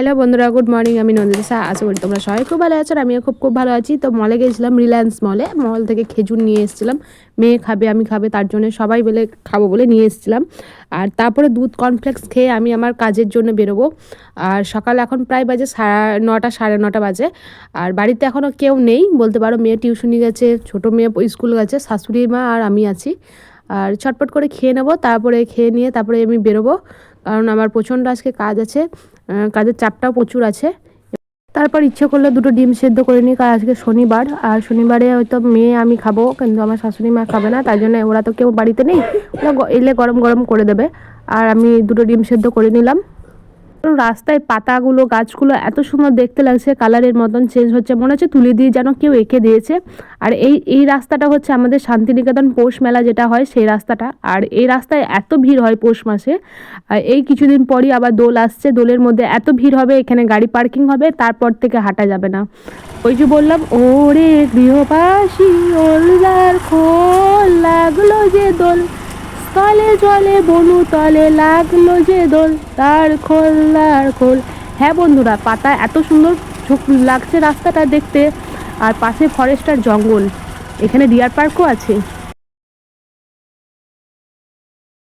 Hello বন্ধুরা, good morning. আমি নন্দিতা, আশা করি তোমরা সবাই খুব ভালো আছো। আমিও খুব ভালো আছি। তো মলে গেছিলাম, রিলায়েন্স মল থেকে খেজুর নিয়ে এসেছিলাম। মেয়ে খাবে, আমি খাবে, তার জন্য সবাই বলে খাবো বলে নিয়ে এসেছিলাম। আর তারপরে দুধ কর্নফ্লেক্স খেয়ে আমি আমার কাজের জন্য বেরোবো। আর সকাল এখন প্রায় বাজে 9:30 9:30 বাজে। আর বাড়িতে এখনও কেউ নেই বলতে পারো। মেয়ে টিউশনি গেছে, ছোটো মেয়ে স্কুল গেছে, শাশুড়ি মা আর আমি আছি। আর ছটপট করে খেয়ে নেবো, তারপরে খেয়ে নিয়ে তারপরে আমি বেরোবো, কারণ আমার প্রচণ্ড আজকে কাজ আছে, কাজের চাপটাও প্রচুর আছে। তারপর ইচ্ছে করলে দুটো ডিম সেদ্ধ করে নিই, কারণ আজকে শনিবার। আর শনিবারে হয়তো মেয়ে আমি খাবো, কিন্তু আমার শাশুড়ি মা খাবে না, তাই জন্য ওরা তো কেউ বাড়িতে নেই, ওরা এলে গরম গরম করে দেবে। আর আমি দুটো ডিম সেদ্ধ করে নিলাম। রাস্তায় পাতাগুলো, গাছগুলো এত সুন্দর দেখতে লাগছে, কালারের মতন চেঞ্জ হচ্ছে, মনে হচ্ছে তুলি দিয়ে যেন কেউ এঁকে দিয়েছে। আর এই রাস্তাটা হচ্ছে আমাদের শান্তিনিকেতন পৌষ মেলা যেটা হয় সেই রাস্তাটা। আর এই রাস্তায় এত ভিড় হয় পৌষ মাসে। আর এই কিছুদিন পরই আবার দোল আসছে, দোলের মধ্যে এত ভিড় হবে, এখানে গাড়ি পার্কিং হবে, তারপর থেকে হাঁটা যাবে না। ওই যে বললাম, ওরে গৃহবাসী ওলদার খোল লাগলো যে দোল, তলে জলে বনু তলে লাগলো যে দোল, তার খোল। হ্যাঁ বন্ধুরা, পাতা এত সুন্দর লাগছে রাস্তাটা দেখতে। আর পাশে ফরেস্ট আর জঙ্গল, এখানে ডিয়ার পার্কও আছে।